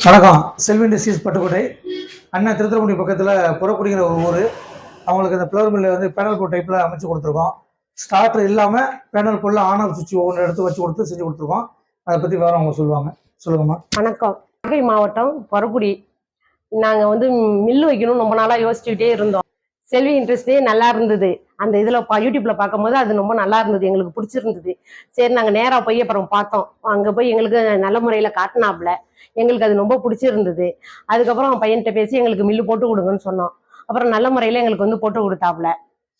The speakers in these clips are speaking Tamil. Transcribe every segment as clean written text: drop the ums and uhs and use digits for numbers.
வணக்கம். செல்வி இண்டஸ்ட்ரீஸ் பட்டுக்கோட்டை அண்ணா திருத்துறைப்பூண்டி பக்கத்தில் புறக்குடிங்கிற ஒரு ஊர். அவங்களுக்கு இந்த ஃப்ளவர் மில்லை வந்து பேனல் போர்ட் டைப்பில் அமைச்சு கொடுத்துருக்கோம். ஸ்டார்டர் இல்லாமல் பேனல் போர்டில் ஆன் ஆஃப் சுவிட்ச் ஒவ்வொன்று எடுத்து வச்சு கொடுத்து செஞ்சு கொடுத்துருக்கோம். அதை பற்றி வேறு அவங்க சொல்லுவாங்க. சொல்லுங்கம்மா. வணக்கம். நாகை மாவட்டம் புறக்குடி. நாங்கள் வந்து மில்லு வைக்கணும்னு ரொம்ப நாளாக யோசிச்சுக்கிட்டே இருந்தோம். செல்வி இன்ட்ரெஸ்டே நல்லா இருந்தது. அந்த இதில் யூடியூப்ல பார்க்கும்போது அது ரொம்ப நல்லா இருந்தது, எங்களுக்கு பிடிச்சிருந்தது. சரி நாங்கள் நேராக போய் அப்புறம் பார்த்தோம். அங்கே போய் எங்களுக்கு நல்ல முறையில் காட்டினாப்புல எங்களுக்கு அது ரொம்ப பிடிச்சிருந்தது. அதுக்கப்புறம் பையன்கிட்ட பேசி எங்களுக்கு மில்லு போட்டு கொடுங்கன்னு சொன்னோம். அப்புறம் நல்ல முறையில் எங்களுக்கு வந்து போட்டு கொடுத்தாப்புல.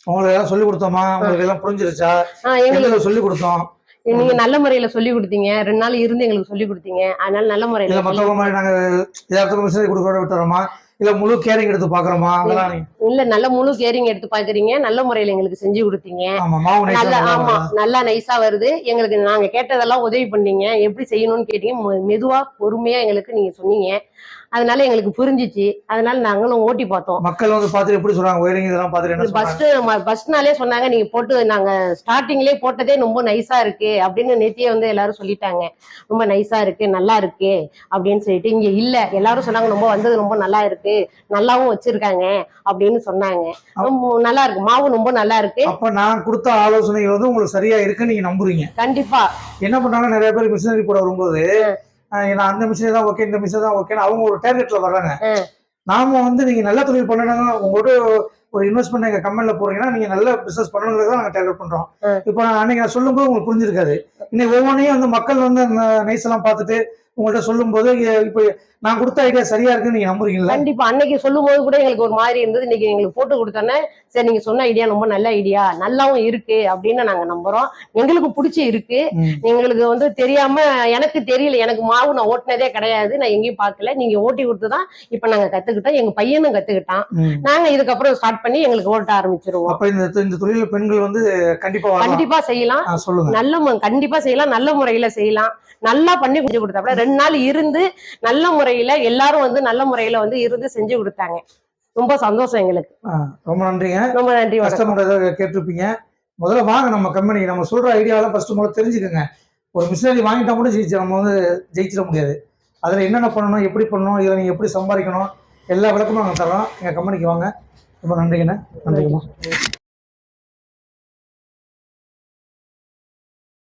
உங்களுக்கு எல்லாம் சொல்லி கொடுத்தோமா? உங்களுக்கு எல்லாம் புரிஞ்சிருச்சா? எங்களுக்கு சொல்லி கொடுத்தோம். நீங்க நல்ல முறையில சொல்லி கொடுத்தீங்க. 2 நாள் இருந்து எங்களுக்கு சொல்லி கொடுத்தீங்க. அதனால நல்ல முறையில மற்றவங்க மாதிரி நாங்க ஏதாவது மிஷினரி கொடுக்க விட்டுறோமா, இல்ல முழு கேரிங் எடுத்து பாக்குறோமா? இல்ல, நல்ல முழு கேரிங் எடுத்து பாக்குறீங்க. நல்ல முறையில எங்களுக்கு செஞ்சு கொடுத்தீங்க. நல்லா நைஸா வருது. எங்களுக்கு நாங்க கேட்டதெல்லாம் உதவி பண்ணீங்க. எப்படி செய்யணும்னு கேட்டீங்க. மெதுவா பொறுமையா எங்களுக்கு நீங்க சொன்னீங்க. அதனால எங்களுக்கு புரிஞ்சிச்சு. அதனால நாங்களும் ஓட்டி பார்த்தோம். மக்கள் வந்து பார்த்துட்டு எப்படி சொல்றாங்க? ஒயரிங் இதெல்லாம் பார்த்துட்டு ஃபர்ஸ்ட் நாளே சொன்னாங்க, நீங்க போட்டு நாங்க ஸ்டார்டிங்லேயே போட்டதே ரொம்ப நைஸா இருக்கு அப்படின்னு நேத்தியே வந்து எல்லாரும் சொல்லிட்டாங்க. ரொம்ப நைஸா இருக்கு, நல்லா இருக்கு அப்படின்னு சொல்லிட்டு. இங்க இல்ல, எல்லாரும் சொன்னாங்க ரொம்ப வந்தது ரொம்ப நல்லா இருக்கு, நல்லாவும் வச்சிருக்காங்க அப்படின்னு சொன்னாங்க. நல்லா இருக்கு, மாவு ரொம்ப நல்லா இருக்கு. அப்ப நான் கொடுத்த ஆலோசனைகள் வந்து உங்களுக்கு சரியா இருக்கு நீங்க நம்புறீங்க? கண்டிப்பா. என்ன பண்ணாங்க, நிறைய பேர் மிஷினரி போட வரும்போது நான் அந்த மிஷினரி தான் ஓகே, இந்த மிஷினரி தான் ஓகேன்னு அவங்க ஒரு டார்கெட்ல வர்றாங்க. நாம வந்து நீங்க நல்ல தொழில் பண்ணணும், உங்களோட ஒரு இன்வெஸ்ட்மெண்ட் எங்க கம்பெனில போறீங்கன்னா நீங்க நல்ல பிசினஸ் பண்ணணுங்கிறத நாங்க டார்கெட் பண்றோம். இப்போ அன்னைக்கு நான் சொல்லும்போது உங்களுக்கு புரிஞ்சிருக்காது. இன்னைக்கு ஒவ்வொன்றையும் வந்து மக்கள் வந்து அந்த நைஸ் எல்லாம் பார்த்துட்டு உங்கள்ட்ட சொல்லும் போது இப்ப நான் கொடுத்த ஐடியா சரியா இருக்குன்னு நீங்க நம்புறீங்களா? கண்டிப்பா. அன்னைக்கு சொல்லும் போது கூட எங்களுக்கு ஒரு மாதிரி இருந்தது. இன்னைக்கு எங்களுக்கு போட்டு கொடுத்தோன்னே சரி நீங்க சொன்ன ஐடியா ரொம்ப நல்ல ஐடியா, நல்லாவும் இருக்கு அப்படின்னு நாங்க நம்புறோம். எங்களுக்கு பிடிச்சி இருக்கு. எங்களுக்கு வந்து தெரியாம, எனக்கு தெரியல, எனக்கு மாவு நான் ஓட்டினதே கிடையாது, நான் எங்கேயும் பார்க்கல. நீங்க ஓட்டி கொடுத்துதான் இப்ப நாங்க கத்துக்கிட்டோம். எங்க பையனும் கத்துக்கிட்டான். நாங்க இதுக்கப்புறம் ஸ்டார்ட் பண்ணி எங்களுக்கு ஓட்ட ஆரம்பிச்சிருவோம். அப்ப இந்த தொழில பெண்கள் வந்து கண்டிப்பா செய்யலாம். நல்ல கண்டிப்பா செய்யலாம், நல்ல முறையில செய்யலாம். நல்லா பண்ணி செஞ்சு கொடுத்தாப்புல. 2 நாள் இருந்து நல்ல முறையில எல்லாரும் வந்து நல்ல முறையில வந்து இருந்து செஞ்சு கொடுத்தாங்க. ரொம்ப சந்தோஷம் எங்களுக்கு. ரொம்ப நன்றிங்க. ரொம்ப நன்றி. கஸ்டமர் ஏதாவது கேட்டிருப்பீங்க. முதல்ல வாங்க நம்ம கம்பெனி. நம்ம சொல்ற ஐடியாவெல்லாம் ஃபர்ஸ்ட் முதல்ல தெரிஞ்சுக்கோங்க. ஒரு மிஷினரி வாங்கிட்டா கூட நம்ம வந்து ஜெயிச்சிட முடியாது. அதில் என்னென்ன பண்ணணும், எப்படி பண்ணணும், இதில் நீங்கள் எப்படி சம்பாதிக்கணும், எல்லா விளக்கமும் நாங்கள் தரோம். எங்கள் கம்பெனிக்கு வாங்க. ரொம்ப நன்றிங்கண்ணே. நன்றிங்கம்மா.